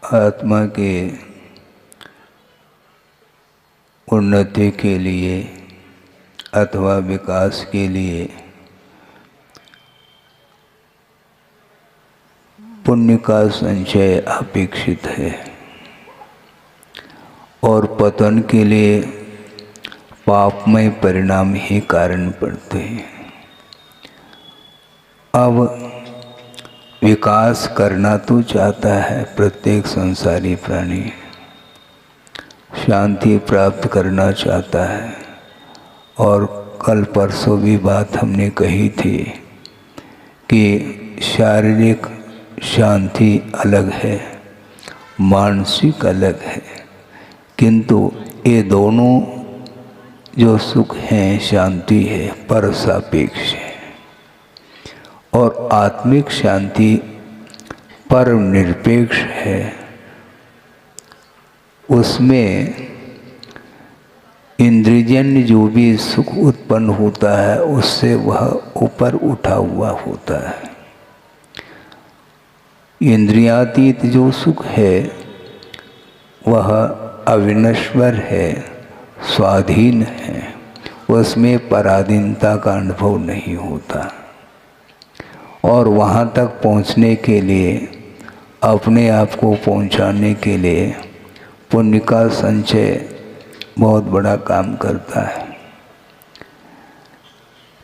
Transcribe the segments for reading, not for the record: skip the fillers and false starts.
आत्मा के उन्नति के लिए अथवा विकास के लिए पुण्य का संचय अपेक्षित है और पतन के लिए पापमय परिणाम ही कारण पड़ते हैं। अब विकास करना तो चाहता है प्रत्येक संसारी प्राणी, शांति प्राप्त करना चाहता है। और कल परसों भी बात हमने कही थी कि शारीरिक शांति अलग है, मानसिक अलग है, किंतु ये दोनों जो सुख हैं, शांति है, पर सापेक्ष है। और आत्मिक शांति पर निरपेक्ष है। उसमें इंद्रियजन्य जो भी सुख उत्पन्न होता है उससे वह ऊपर उठा हुआ होता है। इंद्रियातीत जो सुख है वह अविनश्वर है, स्वाधीन है, उसमें पराधीनता का अनुभव नहीं होता। और वहाँ तक पहुँचने के लिए, अपने आप को पहुँचाने के लिए पुण्य का संचय बहुत बड़ा काम करता है।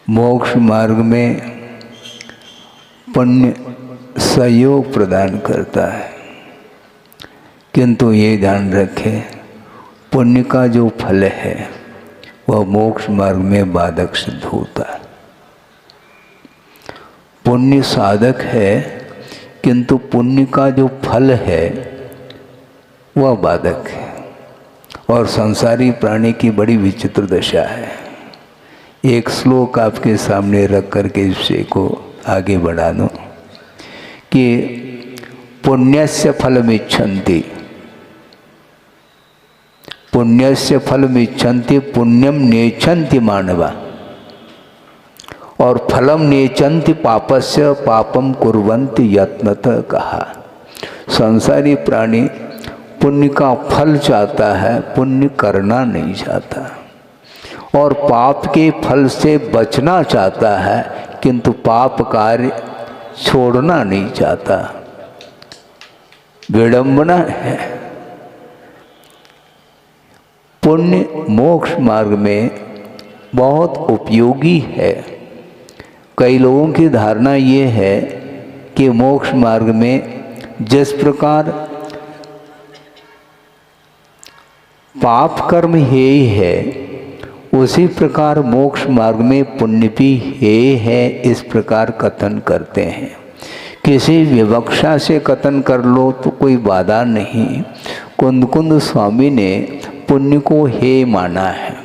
मोक्ष मार्ग में पुण्य सहयोग प्रदान करता है, किंतु ये ध्यान रखें पुण्य का जो फल है वह मोक्ष मार्ग में बाधक सिद्ध होता है। पुण्य साधक है, किंतु पुण्य का जो फल है वह बाधक है। और संसारी प्राणी की बड़ी विचित्र दशा है। एक श्लोक आपके सामने रख करके विषय को आगे बढ़ा दूं कि पुण्यस्य फलमिच्छन्ति, पुण्यस्य फलमिच्छन्ति पुण्यम नेच्छन्ति मानवा, और फलम नेच्छन्ति पापस्य पापम कुर्वन्ति यत्नतः कहा। संसारी प्राणी पुण्य का फल चाहता है, पुण्य करना नहीं चाहता। और पाप के फल से बचना चाहता है, किंतु पाप कार्य छोड़ना नहीं चाहता। विडंबना है। पुण्य मोक्ष मार्ग में बहुत उपयोगी है। कई लोगों की धारणा ये है कि मोक्ष मार्ग में जिस प्रकार पाप कर्म ही है उसी प्रकार मोक्ष मार्ग में पुण्य भी है, इस प्रकार कथन करते हैं। किसी विवक्षा से कथन कर लो तो कोई बाधा नहीं। कुंद स्वामी ने पुण्य को हे माना है,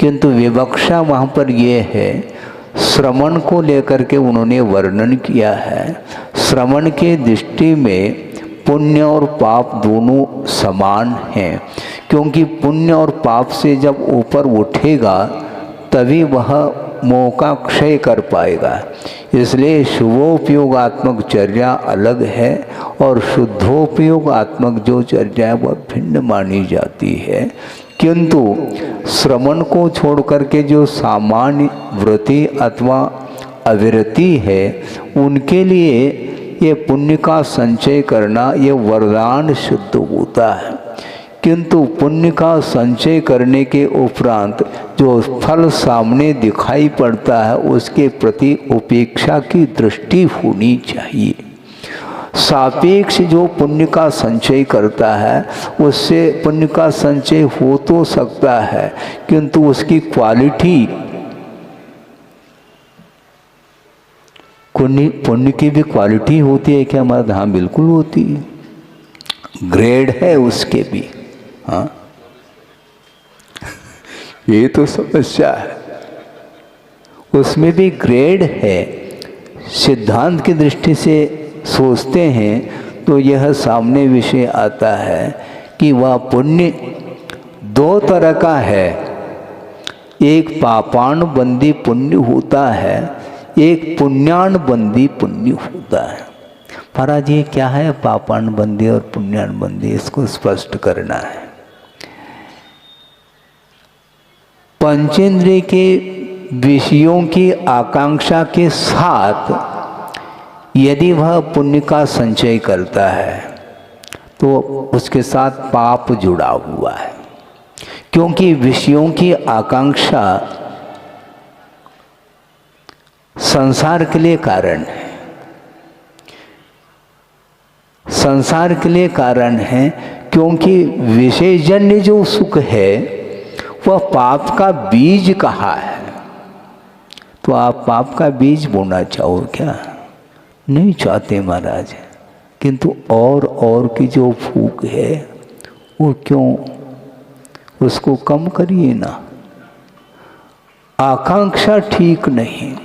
किंतु विवक्षा वहाँ पर ये है, श्रवण को लेकर के उन्होंने वर्णन किया है। श्रवण के दृष्टि में पुण्य और पाप दोनों समान हैं, क्योंकि पुण्य और पाप से जब ऊपर उठेगा तभी वह मोह का क्षय कर पाएगा। इसलिए शुभोपयोगात्मक चर्या अलग है और शुद्धोपयोगात्मक जो चर्या है वह भिन्न मानी जाती है। किंतु श्रवण को छोड़ करके जो सामान्य वृत्ति अथवा अविरति है उनके लिए ये पुण्य का संचय करना ये वरदान सिद्ध होता है। किंतु पुण्य का संचय करने के उपरांत जो फल सामने दिखाई पड़ता है उसके प्रति उपेक्षा की दृष्टि होनी चाहिए। सापेक्ष जो पुण्य का संचय करता है उससे पुण्य का संचय हो तो सकता है, किंतु उसकी क्वालिटी, पुण्य की भी क्वालिटी होती है क्या हमारा? हाँ, बिल्कुल होती है। ग्रेड है उसके भी। हाँ, ये तो समस्या है, उसमें भी ग्रेड है। सिद्धांत की दृष्टि से सोचते हैं तो यह सामने विषय आता है कि वह पुण्य दो तरह का है। एक पापानुबंधी पुण्य होता है, एक पुण्यानुबंधी पुण्य होता है। महाराज ये क्या है पापानुबंधी और पुण्यानुबंधी, इसको स्पष्ट करना है। पंचेंद्रिय के विषयों की आकांक्षा के साथ यदि वह पुण्य का संचय करता है तो उसके साथ पाप जुड़ा हुआ है, क्योंकि विषयों की आकांक्षा संसार के लिए कारण है। संसार के लिए कारण है क्योंकि विषयजन्य जो सुख है वह पाप का बीज कहा है। तो आप पाप का बीज बोना चाहो क्या? नहीं चाहते महाराज, किंतु और की जो फूक है वो क्यों, उसको कम करिए ना। आकांक्षा ठीक नहीं,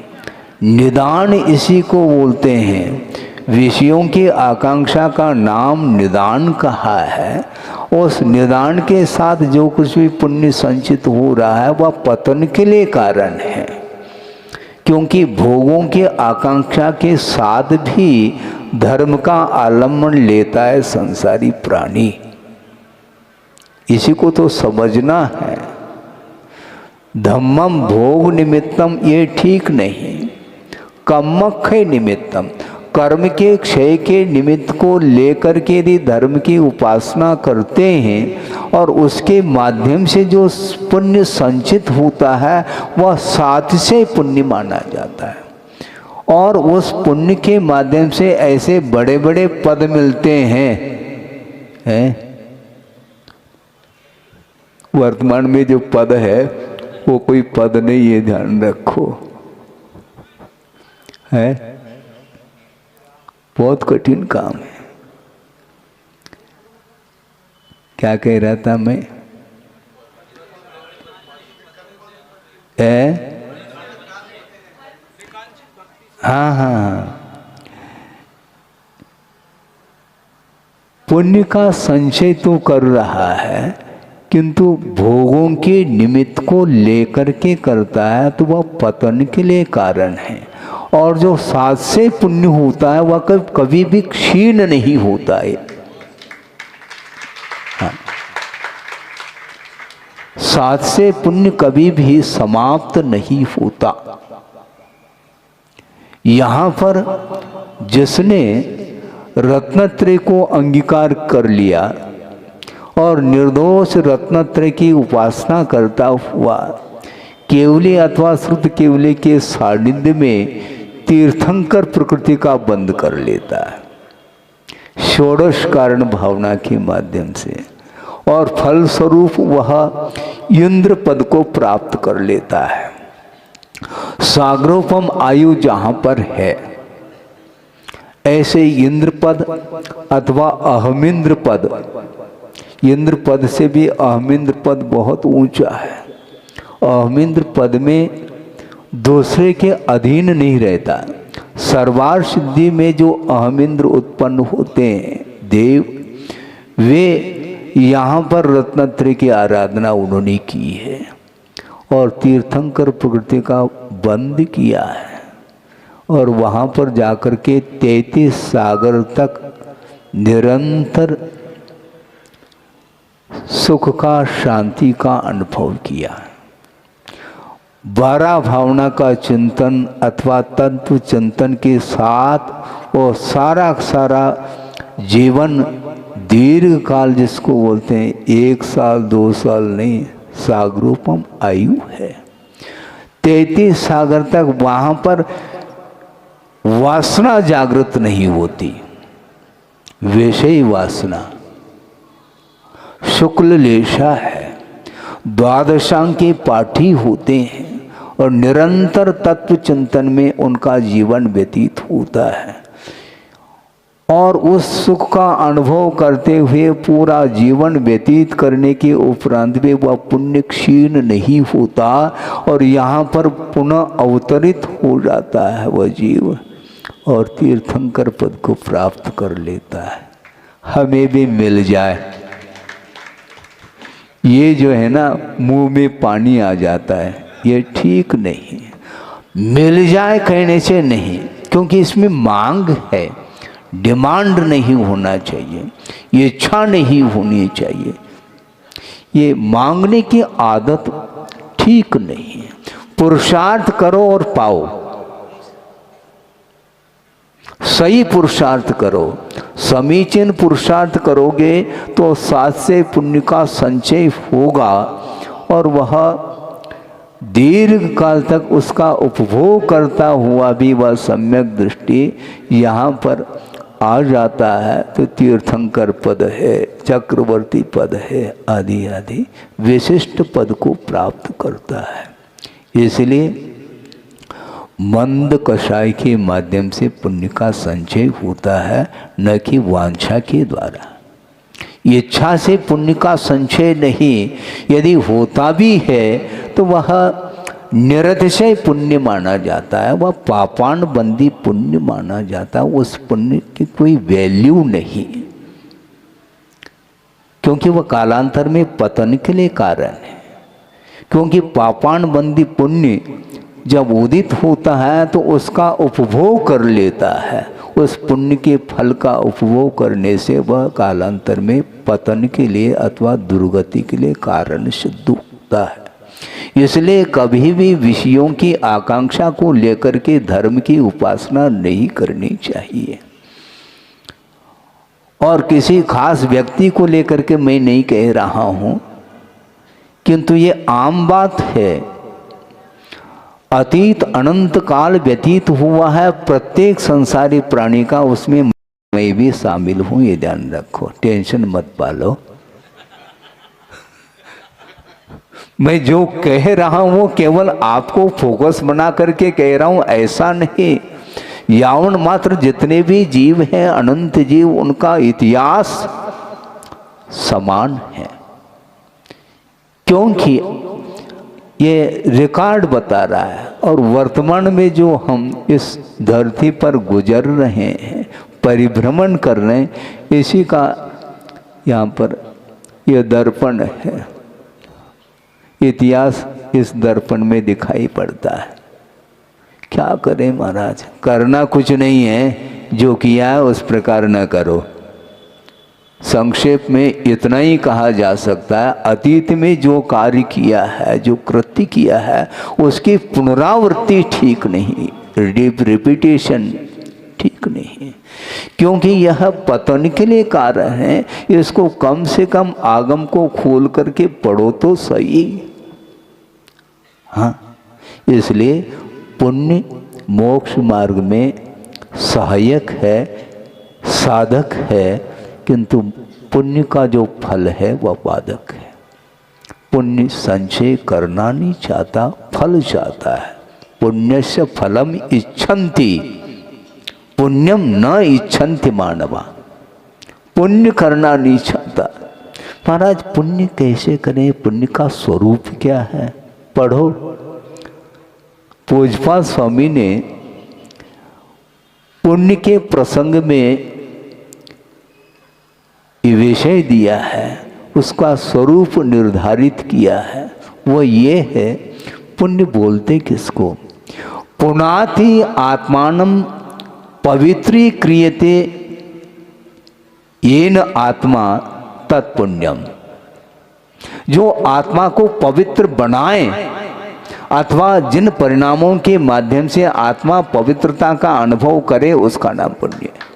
निदान इसी को बोलते हैं। विषयों की आकांक्षा का नाम निदान कहा है। उस निदान के साथ जो कुछ भी पुण्य संचित हो रहा है वह पतन के लिए कारण है, क्योंकि भोगों की आकांक्षा के साथ भी धर्म का आलम्बन लेता है संसारी प्राणी। इसी को तो समझना है। धम्मम भोग निमित्तम ये ठीक नहीं, कम्मख्य निमित्तम, कर्म के क्षय के निमित्त को लेकर के यदि धर्म की उपासना करते हैं और उसके माध्यम से जो पुण्य संचित होता है वह साथ से पुण्य माना जाता है। और उस पुण्य के माध्यम से ऐसे बड़े बड़े पद मिलते हैं। वर्तमान में जो पद है वो कोई पद नहीं, ये ध्यान रखो, है बहुत कठिन काम है। क्या कह रहा था मैं? हाँ, पुण्य का संचय तो कर रहा है किंतु भोगों के निमित्त को लेकर के करता है तो वह पतन के लिए कारण है। और जो साथ से पुण्य होता है वह कभी भी क्षीण नहीं होता है। हाँ। साथ से पुण्य कभी भी समाप्त नहीं होता। यहाँ पर जिसने रत्नत्रय को अंगीकार कर लिया और निर्दोष रत्नत्रय की उपासना करता हुआ केवली अथवा श्रुत केवली के सानिध्य में तीर्थंकर प्रकृति का बंद कर लेता है षोडश कारण भावना के माध्यम से, और फल स्वरूप वह इंद्र पद को प्राप्त कर लेता है। सागरोपम आयु जहाँ पर है, ऐसे इंद्र पद अथवा अहमिंद्र पद, इंद्र पद से भी अहमिंद्र पद बहुत ऊंचा है। अहमिंद्र पद में दूसरे के अधीन नहीं रहता। सर्वार सिद्धि में जो अहमिंद्र उत्पन्न होते हैं देव, वे यहाँ पर रत्नत्रय की आराधना उन्होंने की है और तीर्थंकर प्रकृति का बंद किया है। और वहाँ पर जाकर के 33 सागर तक निरंतर सुख का, शांति का अनुभव किया। 12 भावना का चिंतन अथवा तत्व चिंतन के साथ वो सारा जीवन दीर्घ काल जिसको बोलते हैं 1 साल 2 साल नहीं, सागरोपम आयु है। 33 सागर तक वहाँ पर वासना जागृत नहीं होती, विषय वासना शुक्ल लेशा है। द्वादशांग के पाठी होते हैं और निरंतर तत्व चिंतन में उनका जीवन व्यतीत होता है और उस सुख का अनुभव करते हुए पूरा जीवन व्यतीत करने के उपरांत भी वह पुण्य क्षीण नहीं होता और यहाँ पर पुनः अवतरित हो जाता है वह जीव और तीर्थंकर पद को प्राप्त कर लेता है। हमें भी मिल जाए, ये जो है ना मुंह में पानी आ जाता है, ये ठीक नहीं। मिल जाए कहने से नहीं, क्योंकि इसमें मांग है, डिमांड नहीं होना चाहिए, ये इच्छा नहीं होनी चाहिए। ये मांगने की आदत ठीक नहीं है। पुरुषार्थ करो और पाओ, सही पुरुषार्थ करो। समीचीन पुरुषार्थ करोगे तो साथ से पुण्य का संचय होगा और वह दीर्घ काल तक उसका उपभोग करता हुआ भी वह सम्यक दृष्टि यहाँ पर आ जाता है तो तीर्थंकर पद है, चक्रवर्ती पद है, आदि आदि विशिष्ट पद को प्राप्त करता है। इसलिए मंद कषाय के माध्यम से पुण्य का संचय होता है, न कि वांछा के द्वारा। इच्छा से पुण्य का संचय नहीं, यदि होता भी है तो वह निरतिशय पुण्य माना जाता है, वह पापान बंदी पुण्य माना जाता है। उस पुण्य की कोई वैल्यू नहीं, क्योंकि वह कालांतर में पतन के लिए कारण है। क्योंकि पापान बंदी पुण्य जब उदित होता है तो उसका उपभोग कर लेता है, उस पुण्य के फल का उपभोग करने से वह कालांतर में पतन के लिए अथवा दुर्गति के लिए कारण सिद्ध होता है। इसलिए कभी भी विषयों की आकांक्षा को लेकर के धर्म की उपासना नहीं करनी चाहिए। और किसी खास व्यक्ति को लेकर के मैं नहीं कह रहा हूं, किंतु ये आम बात है। अतीत अनंत काल व्यतीत हुआ है प्रत्येक संसारी प्राणी का, उसमें मैं भी शामिल हूं, ये ध्यान रखो, टेंशन मत पालो। मैं जो कह रहा हूं वो केवल आपको फोकस बना करके कह रहा हूं, ऐसा नहीं। यावन मात्र जितने भी जीव हैं, अनंत जीव, उनका इतिहास समान है। क्योंकि ये रिकॉर्ड बता रहा है। और वर्तमान में जो हम इस धरती पर गुजर रहे हैं, परिभ्रमण कर रहे हैं, इसी का यहाँ पर यह दर्पण है। इतिहास इस दर्पण में दिखाई पड़ता है। क्या करें महाराज, करना कुछ नहीं है, जो किया है उस प्रकार न करो। संक्षेप में इतना ही कहा जा सकता है, अतीत में जो कार्य किया है, जो कृत्य किया है, उसकी पुनरावृत्ति ठीक नहीं, रिपीटेशन ठीक नहीं, क्योंकि यह पतन के लिए कारण है। इसको कम से कम आगम को खोल करके पढ़ो तो सही। हाँ, इसलिए पुण्य मोक्ष मार्ग में सहायक है, साधक है, किंतु पुण्य का जो फल है वह बाधक है। पुण्य संचय करना नहीं चाहता, फल चाहता है। पुण्यस्य फलम इच्छन्ति, पुण्यम न इच्छन्ति मानवा। पुण्य करना नहीं चाहता। महाराज पुण्य कैसे करें, पुण्य का स्वरूप क्या है, पढ़ो। पूज्यपाद स्वामी ने पुण्य के प्रसंग में विषय दिया है, उसका स्वरूप निर्धारित किया है। वो ये है, पुण्य बोलते किसको, पुनाति आत्मानं पवित्रीक्रियते येन आत्मा तत्पुण्यम। जो आत्मा को पवित्र बनाए अथवा जिन परिणामों के माध्यम से आत्मा पवित्रता का अनुभव करे, उसका नाम पुण्य है।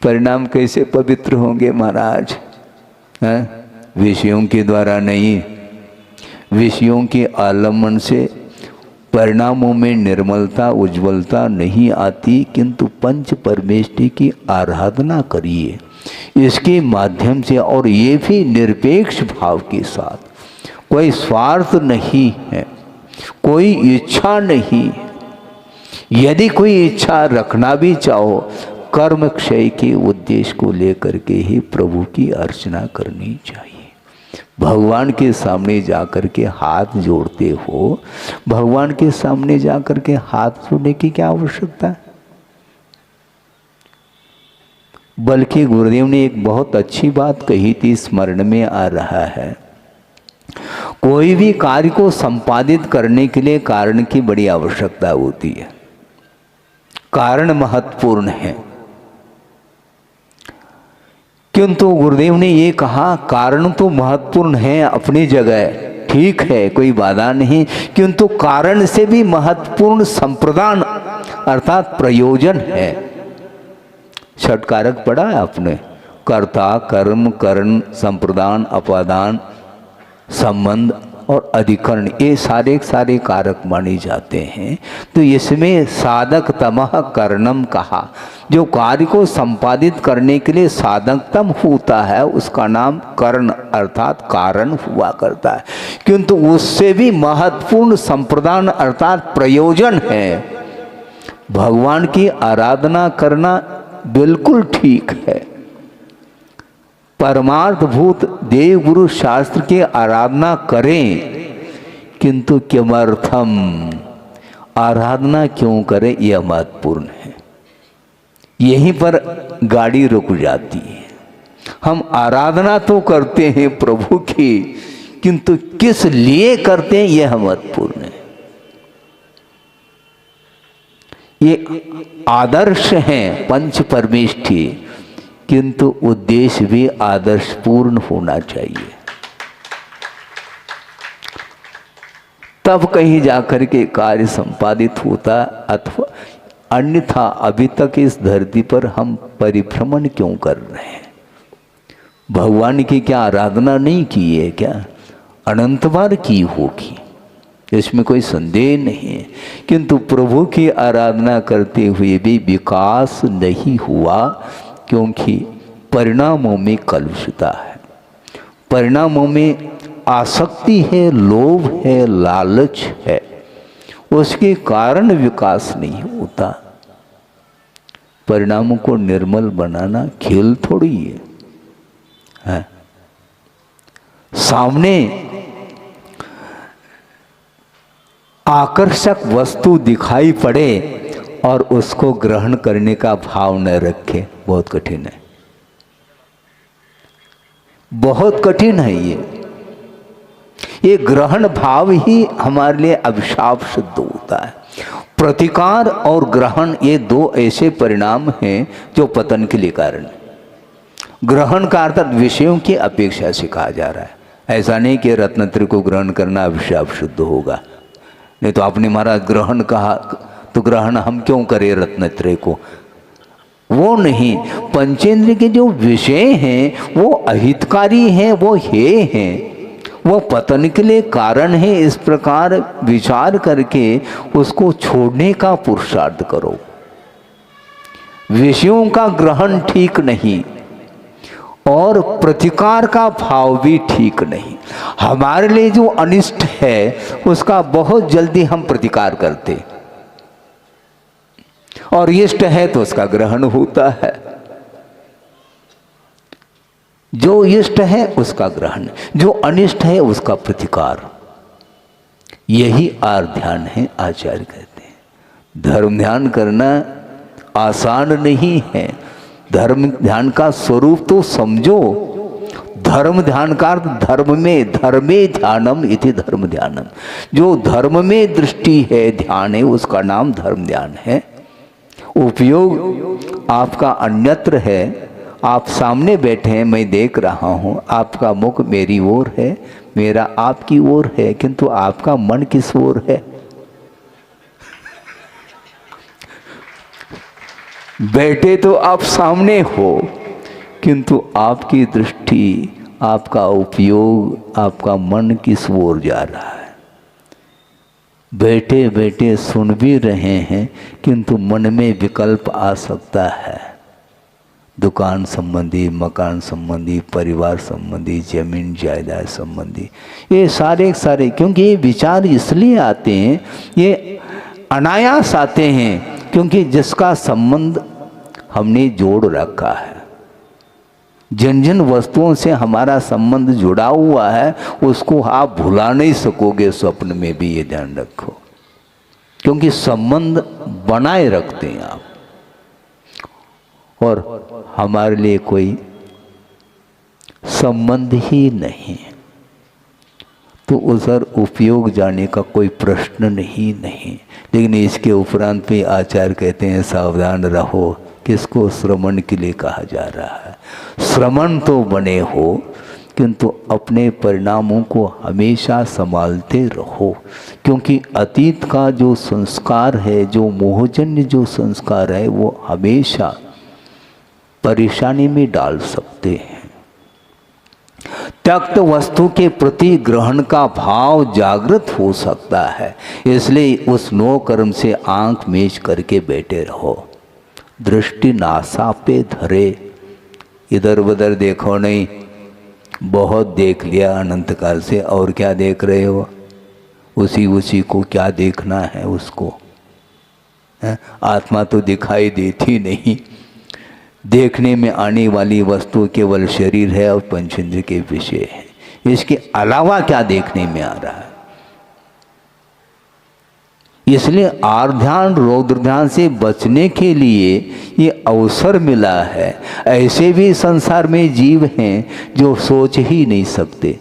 परिणाम कैसे पवित्र होंगे महाराज, विषयों के द्वारा नहीं। विषयों के आलम्बन से परिणामों में निर्मलता उज्ज्वलता नहीं आती, किंतु पंच परमेष्टि की आराधना करिए इसके माध्यम से, और ये भी निरपेक्ष भाव के साथ। कोई स्वार्थ नहीं है, कोई इच्छा नहीं। यदि कोई इच्छा रखना भी चाहो, कर्म क्षय के उद्देश्य को लेकर के ही प्रभु की अर्चना करनी चाहिए। भगवान के सामने जाकर के हाथ जोड़ते हो, भगवान के सामने जाकर के हाथ जोड़ने की क्या आवश्यकता है। बल्कि गुरुदेव ने एक बहुत अच्छी बात कही थी, स्मरण में आ रहा है। कोई भी कार्य को संपादित करने के लिए कारण की बड़ी आवश्यकता होती है। कारण महत्वपूर्ण है। किंतु गुरुदेव ने ये कहा कारण तो महत्वपूर्ण है अपनी जगह, ठीक है, कोई बाधा नहीं, किंतु कारण से भी महत्वपूर्ण संप्रदान अर्थात प्रयोजन है। छठ कारक पढ़ा है आपने, कर्ता, कर्म, करण, संप्रदान, अपादान, संबंध और अधिकरण, ये सारे कारक माने जाते हैं। तो इसमें साधक तमह करणम कहा, जो कार्य को संपादित करने के लिए साधकतम होता है उसका नाम कर्ण अर्थात कारण हुआ करता है, किंतु उससे भी महत्वपूर्ण संप्रदान अर्थात प्रयोजन है। भगवान की आराधना करना बिल्कुल ठीक है, परमार्थभूत देव गुरु शास्त्र की आराधना करें, किंतु किमर्थम, आराधना क्यों करें, यह महत्वपूर्ण है। यहीं पर गाड़ी रुक जाती है। हम आराधना तो करते हैं प्रभु की, किंतु किस लिए करते हैं यह महत्वपूर्ण है। ये आदर्श हैं पंच परमेष्ठी, किंतु उद्देश्य भी आदर्शपूर्ण होना चाहिए, तब कहीं जाकर के कार्य संपादित होता, अथवा अन्यथा अभी तक इस धरती पर हम परिभ्रमण क्यों कर रहे हैं। भगवान की क्या आराधना नहीं की है क्या, अनंत बार की होगी, इसमें कोई संदेह नहीं है, किंतु प्रभु की आराधना करते हुए भी विकास नहीं हुआ, क्योंकि परिणामों में कलुषता है, परिणामों में आसक्ति है, लोभ है, लालच है, उसके कारण विकास नहीं होता। परिणामों को निर्मल बनाना खेल थोड़ी है। सामने आकर्षक वस्तु दिखाई पड़े और उसको ग्रहण करने का भाव न रखे, बहुत कठिन है, बहुत कठिन है। ये ग्रहण भाव ही हमारे लिए अभिशाप सिद्ध होता है। प्रतिकार और ग्रहण ये दो ऐसे परिणाम हैं जो पतन के लिए कारण है। ग्रहण का अर्थात विषयों की अपेक्षा से कहा जा रहा है, ऐसा नहीं कि रत्नत्रय को ग्रहण करना अभिशाप सिद्ध होगा। नहीं तो आपने महाराज ग्रहण कहा तो ग्रहण हम क्यों करें रत्नत्रय को, वो नहीं। पंचेंद्र के जो विषय हैं वो अहितकारी हैं, वो हे हैं, वो पतन के लिए कारण है। इस प्रकार विचार करके उसको छोड़ने का पुरुषार्थ करो। विषयों का ग्रहण ठीक नहीं और प्रतिकार का भाव भी ठीक नहीं। हमारे लिए जो अनिष्ट है उसका बहुत जल्दी हम प्रतिकार करते, और इष्ट है तो उसका ग्रहण होता है। जो इष्ट है उसका ग्रहण, जो अनिष्ट है उसका प्रतिकार। यही आर ध्यान है, आचार्य कहते हैं। धर्म ध्यान करना आसान नहीं है। धर्म ध्यान का स्वरूप तो समझो। धर्म ध्यान का अर्थ धर्म में, धर्मे ध्यानम इति धर्म ध्यानम। जो धर्म में दृष्टि है, ध्यान है, उसका नाम धर्म ध्यान है। उपयोग आपका अन्यत्र है। आप सामने बैठे हैं, मैं देख रहा हूँ, आपका मुख मेरी ओर है, मेरा आपकी ओर है, किंतु आपका मन किस ओर है? बैठे तो आप सामने हो, किंतु आपकी दृष्टि, आपका उपयोग, आपका मन किस ओर जा रहा है? बैठे बैठे सुन भी रहे हैं, किंतु मन में विकल्प आ सकता है। दुकान संबंधी, मकान संबंधी, परिवार संबंधी, जमीन जायदाद संबंधी, ये सारे क्योंकि ये विचार इसलिए आते हैं, ये अनायास आते हैं, क्योंकि जिसका संबंध हमने जोड़ रखा है। जिन जिन वस्तुओं से हमारा संबंध जुड़ा हुआ है उसको आप भुला नहीं सकोगे। स्वप्न में भी ये ध्यान रखो, क्योंकि संबंध बनाए रखते हैं आप, और हमारे लिए कोई संबंध ही नहीं। तो उधर उपयोग जाने का कोई प्रश्न नहीं। लेकिन इसके उपरांत भी आचार्य कहते हैं सावधान रहो, किसको श्रवण के लिए कहा जा रहा है। श्रवण तो बने हो, किंतु अपने परिणामों को हमेशा संभालते रहो, क्योंकि अतीत का जो संस्कार है, जो मोहजन्य जो संस्कार है, वो हमेशा परेशानी में डाल सकते हैं। त्यक्त वस्तु के प्रति ग्रहण का भाव जागृत हो सकता है, इसलिए उस नो कर्म से आंख मीच करके बैठे रहो। दृष्टि नासा पे धरे, इधर उधर देखो नहीं। बहुत देख लिया अनंत काल से, और क्या देख रहे हो? उसी को क्या देखना है उसको है? आत्मा तो दिखाई देती नहीं। देखने में आने वाली वस्तु केवल शरीर है और पंचेंद्रिय के विषय है, इसके अलावा क्या देखने में आ रहा है? इसलिए आर्ध्यान रौद्र ध्यान से बचने के लिए ये अवसर मिला है। ऐसे भी संसार में जीव हैं जो सोच ही नहीं सकते,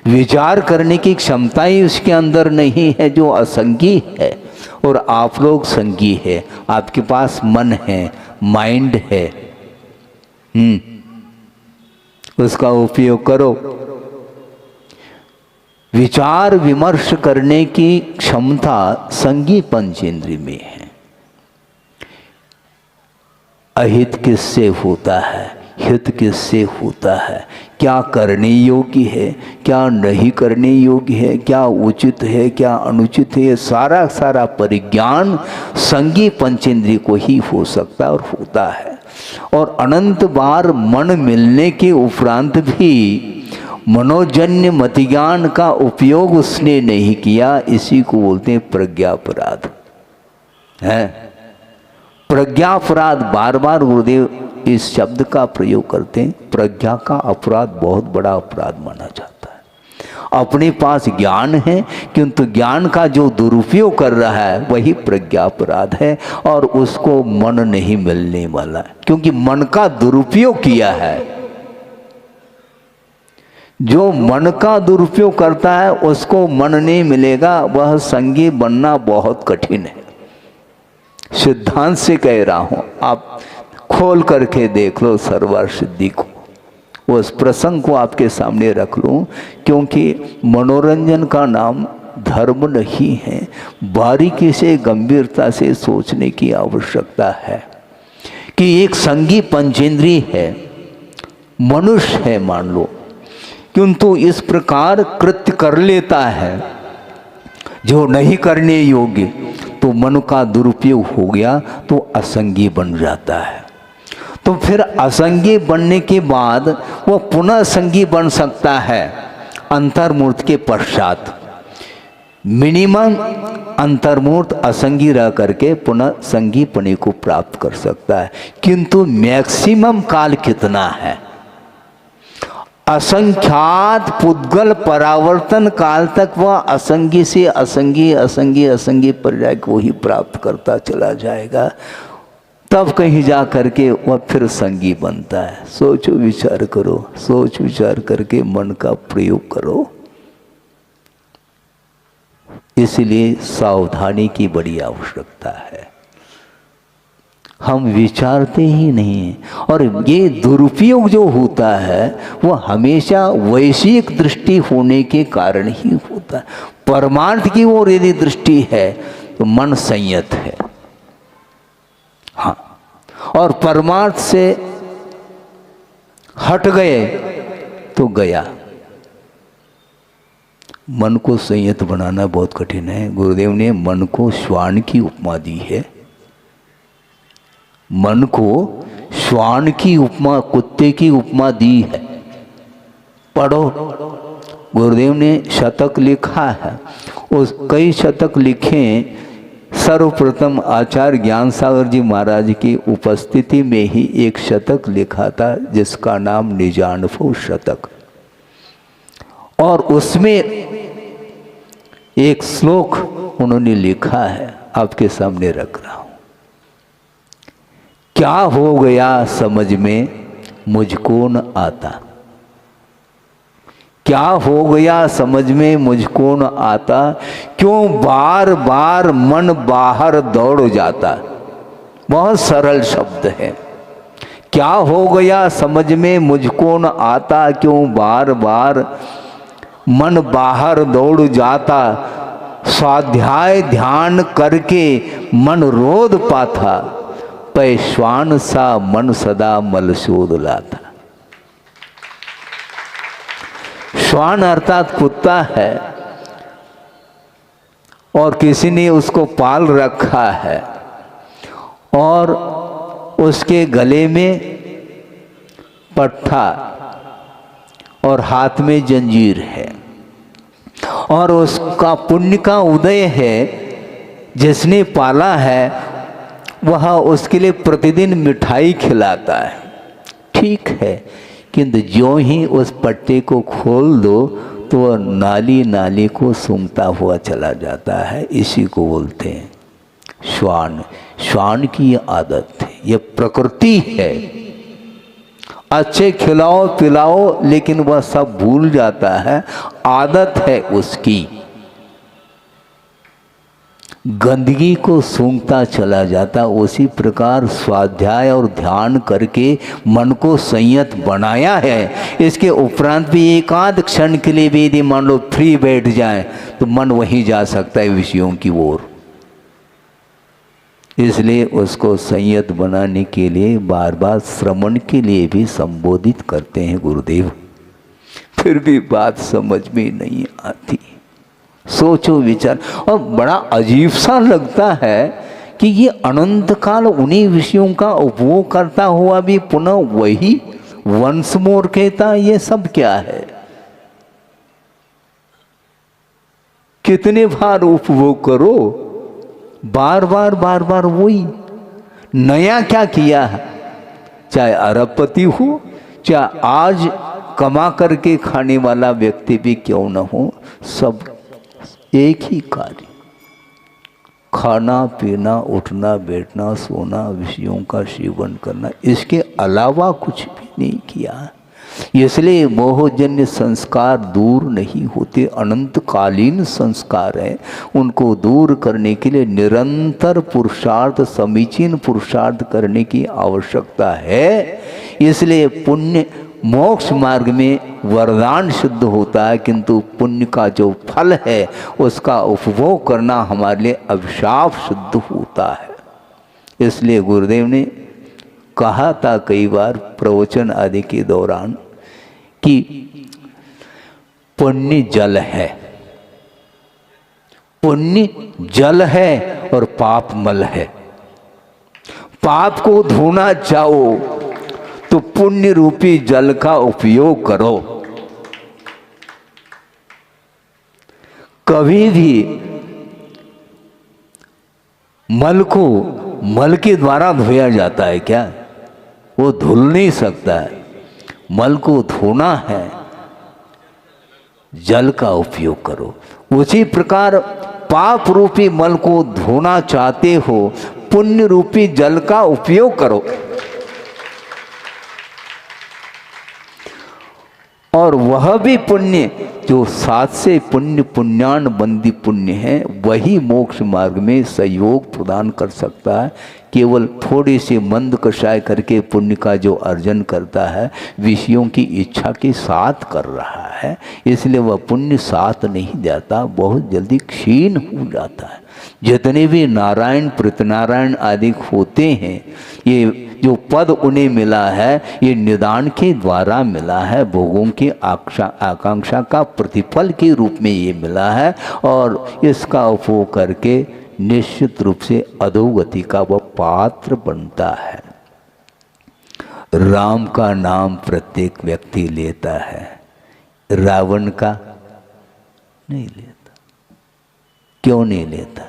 विचार करने की क्षमता ही उसके अंदर नहीं है, जो असंगी है। और आप लोग संगी है, आपके पास मन है, माइंड है, उसका उपयोग करो। विचार विमर्श करने की क्षमता संगी पंचेंद्रिय में है। अहित किससे होता है, हित किससे होता है, क्या करने योग्य है, क्या नहीं करने योग्य है, क्या उचित है, क्या अनुचित है, सारा परिज्ञान संगी पंचेंद्रिय को ही हो सकता है और होता है। और अनंत बार मन मिलने के उपरांत भी मनोजन्य मतिज्ञान का उपयोग उसने नहीं किया, इसी को बोलते हैं प्रज्ञापराध है। प्रज्ञापराध बार गुरुदेव इस शब्द का प्रयोग करते हैं। प्रज्ञा का अपराध बहुत बड़ा अपराध माना जाता है। अपने पास ज्ञान है, किंतु ज्ञान का जो दुरुपयोग कर रहा है वही प्रज्ञापराध है, और उसको मन नहीं मिलने वाला, क्योंकि मन का दुरुपयोग किया है। जो मन का दुरुपयोग करता है उसको मन नहीं मिलेगा, वह संगी बनना बहुत कठिन है। सिद्धांत से कह रहा हूं, आप खोल करके देख लो सर्वर सिद्धि को, उस प्रसंग को आपके सामने रख लूं, क्योंकि मनोरंजन का नाम धर्म नहीं है। बारीकी से गंभीरता से सोचने की आवश्यकता है कि एक संगी पंचेंद्रिय है, मनुष्य है मान लो, किंतु इस प्रकार कृत्य कर लेता है जो नहीं करने योग्य, तो मन का दुरुपयोग हो गया तो असंगी बन जाता है। तो फिर असंगी बनने के बाद वो पुनः संगी बन सकता है अंतर्मूर्त के पश्चात। मिनिमम अंतर्मूर्त असंगी रह करके पुनः संगी पने को प्राप्त कर सकता है, किंतु मैक्सिमम काल कितना है? असंख्यात पुद्गल परावर्तन काल तक वह असंगी से असंगी पर्याय को ही प्राप्त करता चला जाएगा, तब कहीं जा करके वह फिर संगी बनता है। सोचो विचार करो, सोच विचार करके मन का प्रयोग करो। इसलिए सावधानी की बड़ी आवश्यकता है। हम विचारते ही नहीं, और ये दुरुपयोग जो होता है वो हमेशा वैश्विक दृष्टि होने के कारण ही होता है। परमार्थ की ओर यदि दृष्टि है तो मन संयत है, हाँ, और परमार्थ से हट गए तो गया। मन को संयत बनाना बहुत कठिन है। गुरुदेव ने मन को श्वान की उपमा दी है। मन को श्वान की उपमा, कुत्ते की उपमा दी है। पढ़ो, गुरुदेव ने शतक लिखा है, उस कई शतक लिखे। सर्वप्रथम आचार्य ज्ञान सागर जी महाराज की उपस्थिति में ही एक शतक लिखा था जिसका नाम निजानुभव शतक, और उसमें एक श्लोक उन्होंने लिखा है, आपके सामने रख रहा हूं। क्या हो गया समझ में मुझको न आता, क्या क्या हो गया समझ में मुझको न आता, क्यों बार बार मन बाहर दौड़ जाता। बहुत सरल शब्द है। क्या हो गया समझ में मुझको न आता, क्यों बार बार मन बाहर दौड़ जाता। स्वाध्याय ध्यान करके मन रोध पाता, पैश्वान सा मन सदा मलशोध लाता। श्वान अर्थात कुत्ता है और किसी ने उसको पाल रखा है और उसके गले में पट्टा और हाथ में जंजीर है और उसका पुण्य का उदय है। जिसने पाला है वह उसके लिए प्रतिदिन मिठाई खिलाता है, ठीक है, किंतु ज्यों ही उस पट्टे को खोल दो तो वह नाली नाली को सूंघता हुआ चला जाता है। इसी को बोलते हैं श्वान। श्वान की ये आदत है, ये प्रकृति है। अच्छे खिलाओ पिलाओ लेकिन वह सब भूल जाता है, आदत है उसकी। गंदगी को सूंघता चला जाता। उसी प्रकार स्वाध्याय और ध्यान करके मन को संयत बनाया है। इसके उपरांत भी एक आध क्षण के लिए भी यदि मान लो फ्री बैठ जाए तो मन वहीं जा सकता है विषयों की ओर। इसलिए उसको संयत बनाने के लिए बार बार श्रवण के लिए भी संबोधित करते हैं गुरुदेव। फिर भी बात समझ में नहीं आती। सोचो विचार, और बड़ा अजीब सा लगता है कि ये अनंत काल उन्हीं विषयों का उपभोग करता हुआ भी पुनः वही वंश मोर कहता, ये सब क्या है? कितने बार उपभोग करो, बार बार वही। नया क्या किया है? चाहे अरबपति हो, चाहे आज कमा करके खाने वाला व्यक्ति भी क्यों न हो, सब एक ही कार्य, खाना पीना उठना बैठना सोना विषयों का सेवन करना, इसके अलावा कुछ भी नहीं किया। इसलिए मोहजन्य संस्कार दूर नहीं होते, अनंतकालीन संस्कार हैं। उनको दूर करने के लिए निरंतर पुरुषार्थ, समीचीन पुरुषार्थ करने की आवश्यकता है। इसलिए पुण्य मोक्ष मार्ग में वरदान सिद्ध होता है, किंतु पुण्य का जो फल है उसका उपभोग करना हमारे लिए अभिशाप सिद्ध होता है। इसलिए गुरुदेव ने कहा था कई बार प्रवचन आदि के दौरान कि पुण्य जल है, पुण्य जल है और पाप मल है। पाप को धोना चाहो तो पुण्य रूपी जल का उपयोग करो। कभी भी मल को मल के द्वारा धोया जाता है क्या? वो धुल नहीं सकता है। मल को धोना है, जल का उपयोग करो। उसी प्रकार पाप रूपी मल को धोना चाहते हो, पुण्य रूपी जल का उपयोग करो। और वह भी पुण्य जो सात से पुण्य पुण्यान बंदी पुण्य है, वही मोक्ष मार्ग में सहयोग प्रदान कर सकता है। केवल थोड़ी सी मंद कषाय करके पुण्य का जो अर्जन करता है, विषयों की इच्छा के साथ कर रहा है, इसलिए वह पुण्य साथ नहीं जाता, बहुत जल्दी क्षीण हो जाता है। जितने भी नारायण प्रतनारायण आदि होते हैं, ये जो पद उन्हें मिला है, ये निदान के द्वारा मिला है, भोगों की आकांक्षा का प्रतिफल के रूप में ये मिला है। और इसका उपयोग करके निश्चित रूप से अधोगति का वह पात्र बनता है। राम का नाम प्रत्येक व्यक्ति लेता है, रावण का नहीं लेता। क्यों नहीं लेता?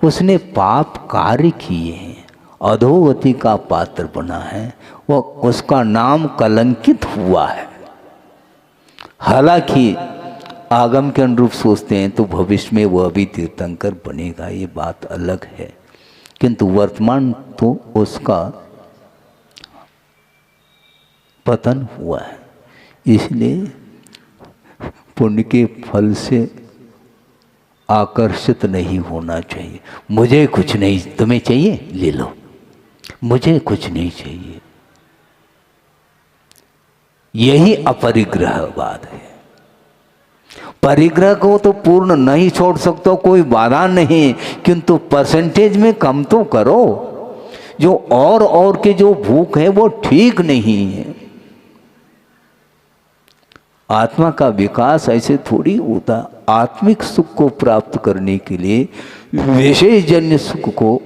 उसने पाप कार्य किए हैं, अधोगति का पात्र बना है, वह उसका नाम कलंकित हुआ है। हालांकि आगम के अनुरूप सोचते हैं तो भविष्य में वह भी तीर्थंकर बनेगा, ये बात अलग है, किंतु वर्तमान तो उसका पतन हुआ है। इसलिए पुण्य के फल से आकर्षित नहीं होना चाहिए। मुझे कुछ नहीं, तुम्हें चाहिए ले लो, मुझे कुछ नहीं चाहिए। यही अपरिग्रहवाद है। परिग्रह को तो पूर्ण नहीं छोड़ सकते, कोई बाधा नहीं, किंतु परसेंटेज में कम तो करो। जो और के जो भूख है वो ठीक नहीं है। आत्मा का विकास ऐसे थोड़ी होता। आत्मिक सुख को प्राप्त करने के लिए विषयजन्य सुख को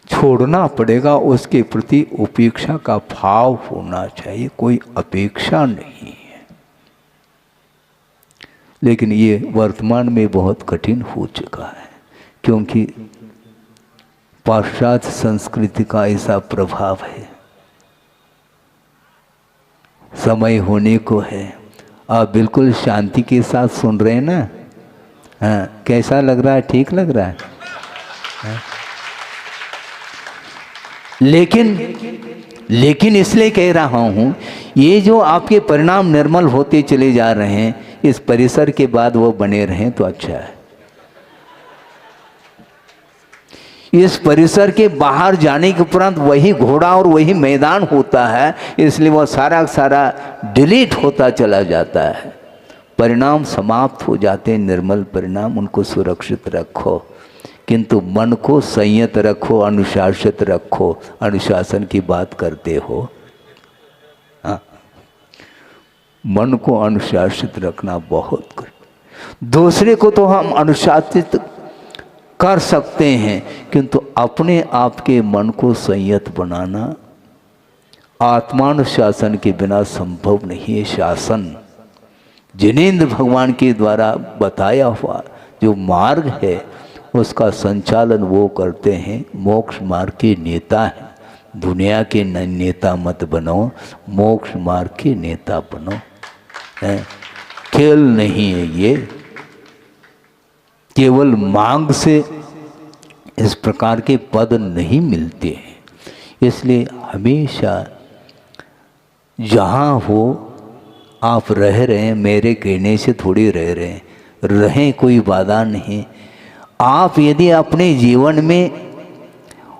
छोड़ना पड़ेगा, उसके प्रति उपेक्षा का भाव होना चाहिए, कोई अपेक्षा नहीं है। लेकिन ये वर्तमान में बहुत कठिन हो चुका है, क्योंकि पाश्चात्य संस्कृति का ऐसा प्रभाव है। समय होने को है, आप बिल्कुल शांति के साथ सुन रहे हैं ना? हाँ, कैसा लग रहा है? ठीक लग रहा है? हाँ? लेकिन इसलिए कह रहा हूँ, ये जो आपके परिणाम निर्मल होते चले जा रहे हैं, इस परिसर के बाद वो बने रहें तो अच्छा है। इस परिसर के बाहर जाने के उपरांत वही घोड़ा और वही मैदान होता है, इसलिए वो सारा डिलीट होता चला जाता है। परिणाम समाप्त हो जाते हैं, निर्मल परिणाम, उनको सुरक्षित रखो, किंतु मन को संयत रखो, अनुशासित रखो। अनुशासन की बात करते हो, हाँ, मन को अनुशासित रखना बहुत कठिन। दूसरे को तो हम अनुशासित कर सकते हैं, किंतु अपने आप के मन को संयत बनाना आत्मानुशासन के बिना संभव नहीं है। शासन जिनेंद्र भगवान के द्वारा बताया हुआ जो मार्ग है, उसका संचालन वो करते हैं। मोक्ष मार्ग के नेता हैं। दुनिया के नेता मत बनो, मोक्ष मार्ग के नेता बनो। खेल नहीं है ये, केवल मांग से इस प्रकार के पद नहीं मिलते हैं। इसलिए हमेशा जहाँ हो आप रह रहे हैं, मेरे कहने से थोड़ी रह रहे हैं, रहें, कोई बाधा नहीं। आप यदि अपने जीवन में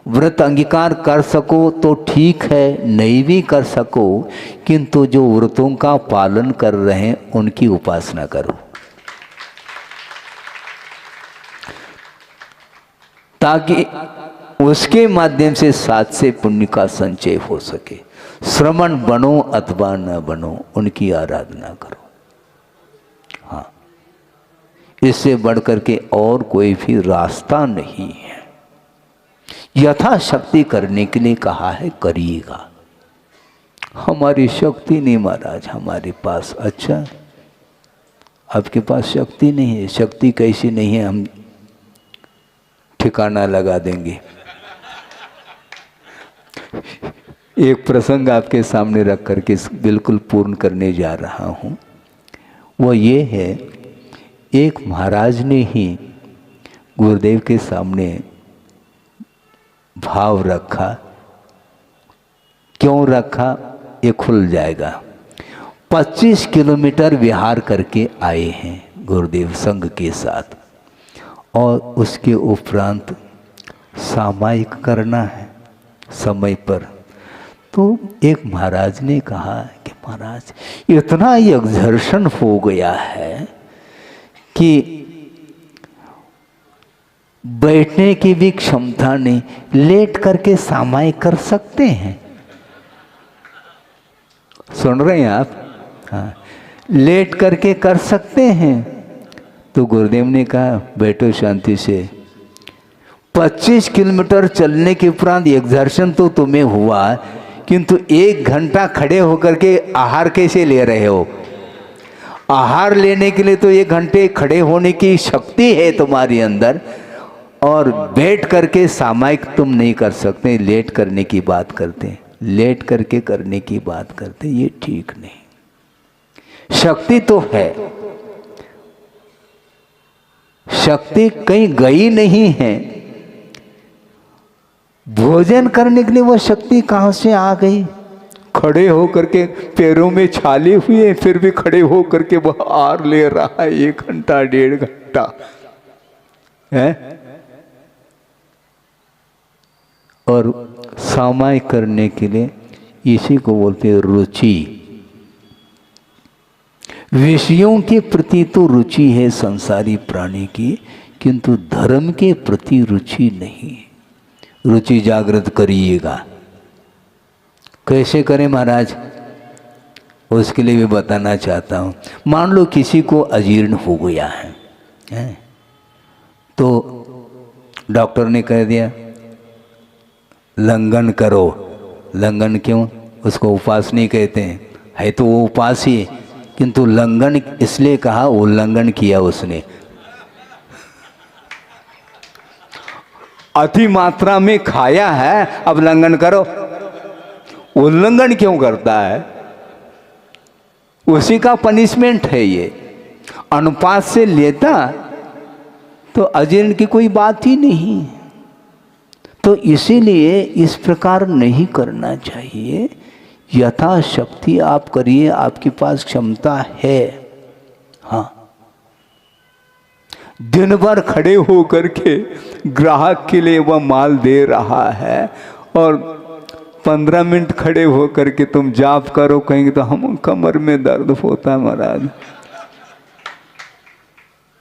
व्रत अंगीकार कर सको तो ठीक है, नहीं भी कर सको, किंतु जो व्रतों का पालन कर रहे हैं उनकी उपासना करो, ताकि उसके माध्यम से साथ से पुण्य का संचय हो सके। श्रमण बनो अथवा न बनो, उनकी आराधना करो। हाँ, इससे बढ़कर के और कोई भी रास्ता नहीं है। यथाशक्ति करने के लिए कहा है, करिएगा। हमारी शक्ति नहीं महाराज हमारे पास। अच्छा, आपके पास शक्ति नहीं है? शक्ति कैसी नहीं है, हम ठिकाना लगा देंगे। एक प्रसंग आपके सामने रख करके बिल्कुल पूर्ण करने जा रहा हूँ। वो ये है, एक महाराज ने ही गुरुदेव के सामने भाव रखा। क्यों रखा ये खुल जाएगा। 25 किलोमीटर विहार करके आए हैं गुरुदेव संघ के साथ, और उसके उपरांत सामायिक करना है समय पर। तो एक महाराज ने कहा कि महाराज इतना एक्सर्शन हो गया है कि बैठने की भी क्षमता नहीं, लेट करके सामायिक कर सकते हैं? सुन रहे हैं आप? हाँ, लेट करके कर सकते हैं। तो गुरुदेव ने कहा बैठो शांति से। 25 किलोमीटर चलने के उपरांत एक्सर्शन तो तुम्हें हुआ, किंतु 1 घंटा खड़े होकर के आहार कैसे ले रहे हो? आहार लेने के लिए तो 1 घंटे खड़े होने की शक्ति है तुम्हारे अंदर, और बैठ करके सामायिक तुम नहीं कर सकते। लेट करने की बात करते हैं, लेट करके करने की बात करते हैं, ये ठीक नहीं। शक्ति तो है, शक्ति कहीं गई नहीं है। भोजन करने के लिए वो शक्ति कहाँ से आ गई? खड़े होकर के पैरों में छाले हुए फिर भी खड़े होकर के वह आर ले रहा है 1 घंटा 1.5 घंटा है। और सामाय करने के लिए इसी को बोलते हैं रुचि। विषयों के प्रति तो रुचि है संसारी प्राणी की, किंतु धर्म के प्रति रुचि नहीं। रुचि जागृत करिएगा। कैसे करें महाराज, उसके लिए भी बताना चाहता हूँ। मान लो किसी को अजीर्ण हो गया है, तो डॉक्टर ने कह दिया लंघन करो। लंघन क्यों? उसको उपवास नहीं कहते हैं, है तो वो उपवास ही, किंतु लंघन इसलिए कहा, उल्लंघन किया उसने, अति मात्रा में खाया है, अब लंघन करो। उल्लंघन क्यों करता है? उसी का पनिशमेंट है ये। अनुपात से लेता तो अजीर्ण की कोई बात ही नहीं। तो इसीलिए इस प्रकार नहीं करना चाहिए। यथाशक्ति आप करिए, आपके पास क्षमता है। हाँ, दिन भर खड़े होकर के ग्राहक के लिए वह माल दे रहा है और 15 मिनट खड़े होकर के तुम जाप करो कहेंगे तो हम कमर में दर्द होता है महाराज,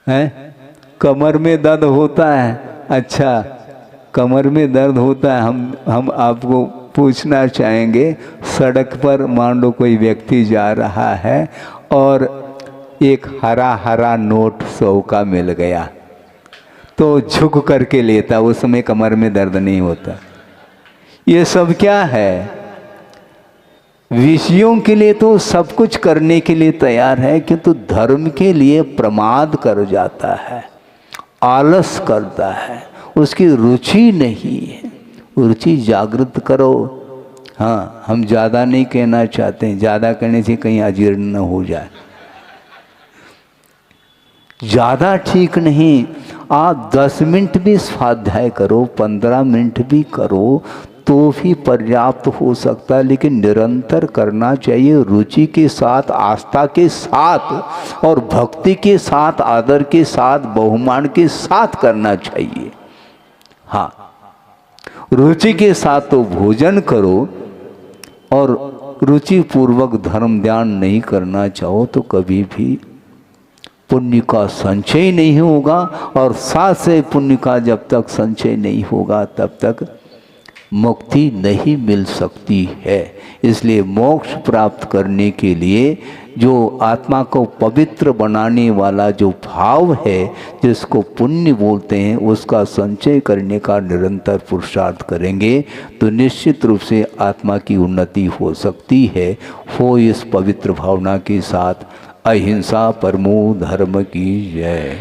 है कमर में दर्द होता है। अच्छा, कमर में दर्द होता है। हम आपको पूछना चाहेंगे, सड़क पर मान लो कोई व्यक्ति जा रहा है और एक हरा हरा नोट 100 का मिल गया तो झुक करके लेता, उस समय कमर में दर्द नहीं होता। ये सब क्या है? विषयों के लिए तो सब कुछ करने के लिए तैयार है, किंतु धर्म के लिए प्रमाद कर जाता है, आलस करता है, उसकी रुचि नहीं है। रुचि जागृत करो। हाँ, हम ज़्यादा नहीं कहना चाहते हैं, ज़्यादा कहने से कहीं अजीर्ण न हो जाए। ज़्यादा ठीक नहीं। आप 10 मिनट भी स्वाध्याय करो, 15 मिनट भी करो तो भी पर्याप्त हो सकता है, लेकिन निरंतर करना चाहिए, रुचि के साथ, आस्था के साथ और भक्ति के साथ, आदर के साथ, बहुमान के साथ करना चाहिए। हाँ, रुचि के साथ तो भोजन करो और रुचि पूर्वक धर्म ध्यान नहीं करना चाहो तो कभी भी पुण्य का संचय नहीं होगा। और साथ से पुण्य का जब तक संचय नहीं होगा तब तक मुक्ति नहीं मिल सकती है। इसलिए मोक्ष प्राप्त करने के लिए जो आत्मा को पवित्र बनाने वाला जो भाव है, जिसको पुण्य बोलते हैं, उसका संचय करने का निरंतर पुरुषार्थ करेंगे तो निश्चित रूप से आत्मा की उन्नति हो सकती है। हो इस पवित्र भावना के साथ अहिंसा परमो धर्म की जय।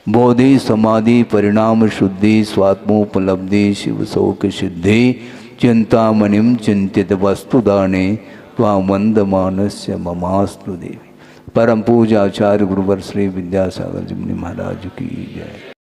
बोधि समाधि परिणाम शुद्धि स्वात्मोपलब्धि शिव शोक सिद्धि चिंतामणिम चिंतित वस्तुदाने त्वामंदमानस्य ममास्तु देवी। परम पूज्य आचार्य गुरुवर श्री विद्यासागर जी महाराज की जय।